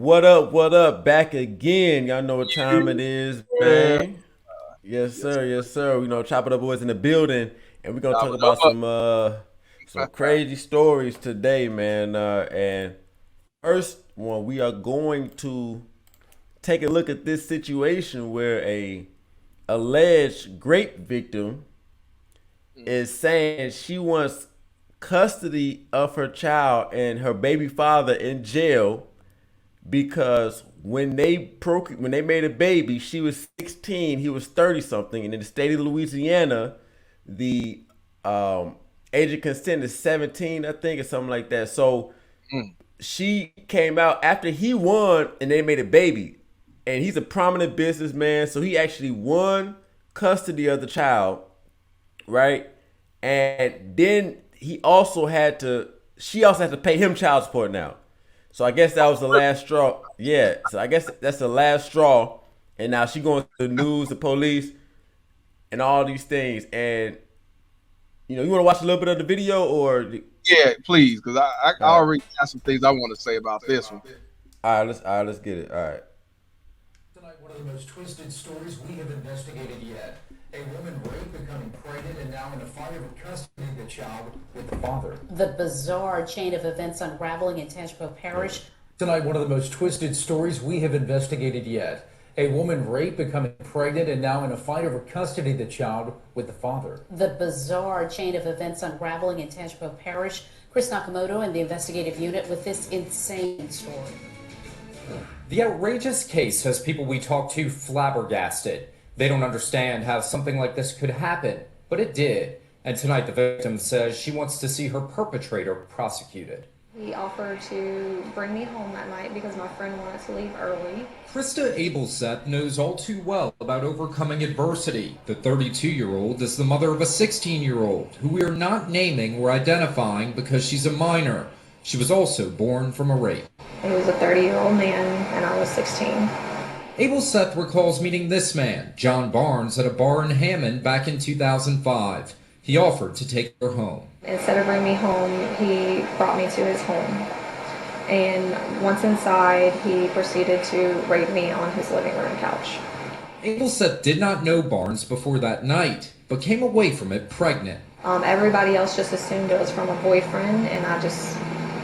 What up? What up? Back again. Y'all know what time it is, Yeah. man. Yes, Yes. sir. Yes, sir. Chop it up boys in the building, and we're gonna Chop talk it about up. some crazy stories today, man. And first one, we are going to take a look at this situation where a alleged grape victim is saying she wants custody of her child and her baby father in jail because when they made a baby, she was 16, he was 30 something, and in the state of Louisiana, the age of consent is 17, I think, or something like that. So Mm. she came out after he won, and they made a baby, and he's a prominent businessman, so he actually won custody of the child, right? And then she also had to pay him child support now. So I guess that was the last straw. Yeah. So I guess that's the last straw. And now she going to the news, the police, and all these things. And you want to watch a little bit of the video, or Yeah, please, because I all right, already got some things I want to say about this one. let's get it. All right. Tonight, one of the most twisted stories we have investigated yet. A woman raped, becoming pregnant, and now in a fight over custody of the child with the father. The bizarre chain of events unraveling in Tangipahoa Parish. Tonight, one of the most twisted stories we have investigated yet. A woman raped, becoming pregnant, and now in a fight over custody of the child with the father. The bizarre chain of events unraveling in Tangipahoa Parish. Chris Nakamoto and the investigative unit with this insane story. The outrageous case has people we talk to flabbergasted. They don't understand how something like this could happen, but it did. And tonight the victim says she wants to see her perpetrator prosecuted. He offered to bring me home that night because my friend wanted to leave early. Krista Abelseth knows all too well about overcoming adversity. The 32-year-old is the mother of a 16-year-old, who we are not naming or identifying because she's a minor. She was also born from a rape. He was a 30-year-old man and I was 16. Abelseth recalls meeting this man, John Barnes, at a bar in Hammond back in 2005. He offered to take her home. Instead of bringing me home, he brought me to his home. And once inside, he proceeded to rape me on his living room couch. Abelseth did not know Barnes before that night, but came away from it pregnant. Everybody else just assumed it was from a boyfriend, and I just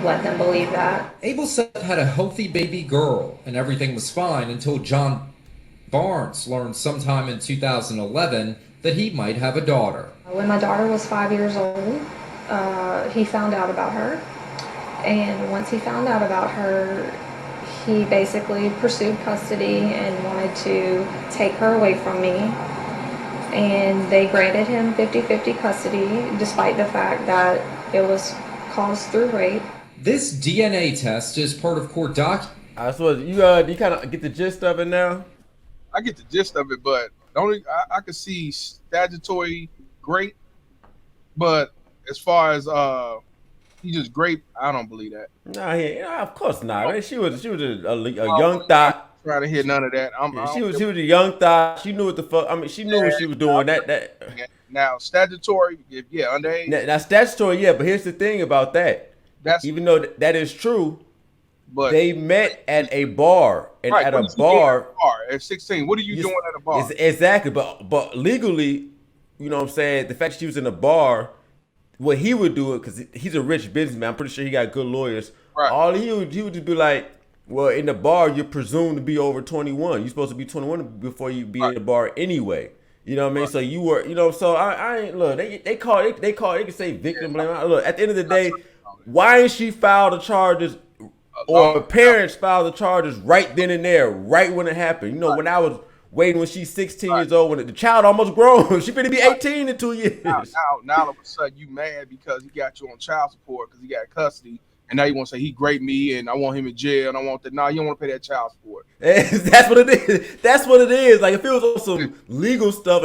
let them believe that. Abelseth had a healthy baby girl, and everything was fine until John Barnes learned sometime in 2011 that he might have a daughter. When my daughter was 5 years old, he found out about her. And once he found out about her, he basically pursued custody and wanted to take her away from me. And they granted him 50-50 custody, despite the fact that it was caused through rape. This DNA test is part of court documents. So you kind of get the gist of it now. I get the gist of it, but the only I could see statutory great, but as far as he just grape, I don't believe that. Nah, of course not. Right? She was a I'm young thought. trying to hear none of that. Yeah, she was a young thought. She knew what the fuck. I mean, she knew what she was doing. That now statutory, yeah, underage. now statutory, yeah. But here's the thing about that. That's Even though that is true, but they met at a bar, and right. at What a is he doing bar, at a bar at 16? What are you doing at a bar? exactly. But legally, you know what I'm saying. The fact she was in a bar, what he would do it because he's a rich businessman. I'm pretty sure he got good lawyers. Right. All he would just be like, well, in the bar, you're presumed to be over 21. You're supposed to be 21 before you be in the bar anyway. You know what I mean? Right. So you were, so I ain't look. They can say victim blame. Look, at the end of the day, why didn't she file the charges, or her parents file the charges right then and there, right when it happened? When I was waiting when she's 16 years old, when the child almost grown, she finna be 18 in 2 years. Now all of a sudden you mad because he got you on child support because he got custody, and now you want to say he raped me and I want him in jail and I want that. No, you don't want to pay that child support. That's what it is. That's what it is. Like if it was on some legal stuff,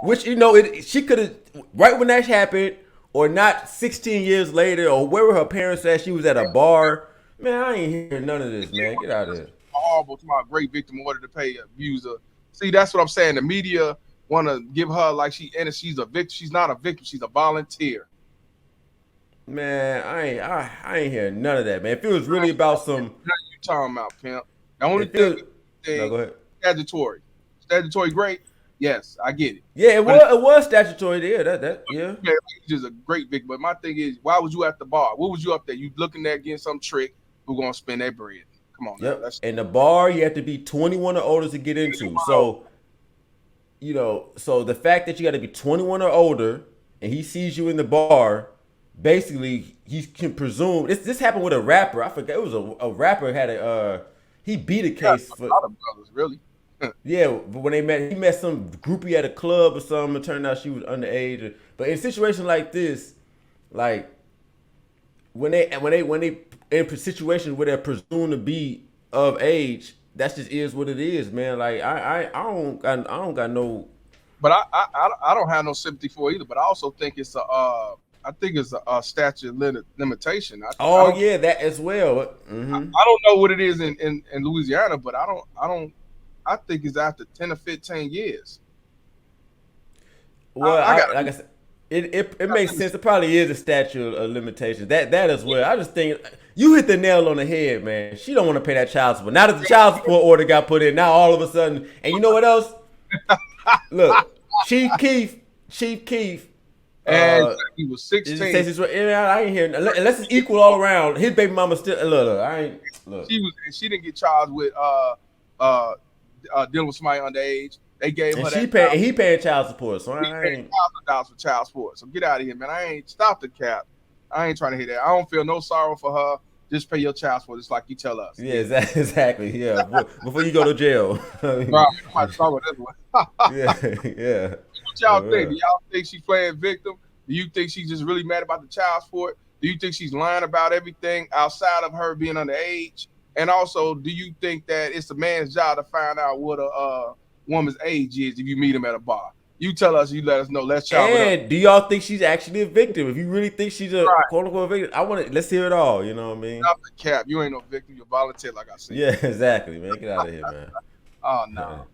which she could have right when that happened, or not 16 years later, or where were her parents at? She was at a bar. Man, I ain't hearing none of this, man. Get out of here. Horrible to my great victim order to pay abuser. See, that's what I'm saying. The media want to give her like she's a victim. She's not a victim. She's a volunteer. Man, I ain't hearing none of that, man. If it was really about some, Now you talking about, pimp. The only It feels- thing, No, go ahead. statutory great. Yes, I get it. Yeah, But it was statutory there. Yeah. yeah, he's just a great big. But my thing is, why was you at the bar? What was you up there? You looking at getting some trick who gonna spend that bread? Come on, Yep. man. And the bar you have to be 21 or older to get into. So, you know, so the fact that you got to be 21 or older and he sees you in the bar, basically he can presume this happened with a rapper. I forget, it was a rapper had he beat a case a for lot of brothers, really. yeah, but when he met some groupie at a club or something. It turned out she was underage. But in a situation like this, like when they in situations where they're presumed to be of age, that just is what it is, man. Like I don't got no. But I don't have no sympathy for it either. But I also think it's a statute limitation. Yeah, that as well. Mm-hmm. I don't know what it is in Louisiana, but I think it's after 10 or 15 years. Well, like I said, it makes sense. It probably is a statute of limitations. That as well. I just think you hit the nail on the head, man. She don't want to pay that child support. Now that the child support order got put in, now all of a sudden, and you know what else? Look, Chief Keef. And he was 16. I ain't hearing unless it's equal all around. His baby mama still look. I ain't look. She didn't get charged with dealing with somebody underage. They gave her and he paying child support. So I ain't $1,000 for child support. So get out of here, man. I ain't stop the cap. I ain't trying to hear that. I don't feel no sorrow for her. Just pay your child support. It's like you tell us. Yeah, exactly. Yeah, before you go to jail. Right. I might start with this one. yeah. What y'all think? Do y'all think she's playing victim? Do you think she's just really mad about the child support? Do you think she's lying about everything outside of her being underage? And also, do you think that it's a man's job to find out what a woman's age is if you meet him at a bar? You tell us, you let us know. Let's chop it up. And do y'all think she's actually a victim? If you really think she's a quote unquote victim, let's hear it all. You know what I mean? Stop the cap. You ain't no victim. You're volunteer, like I said. Yeah, exactly, man. Get out of here, man. Oh no.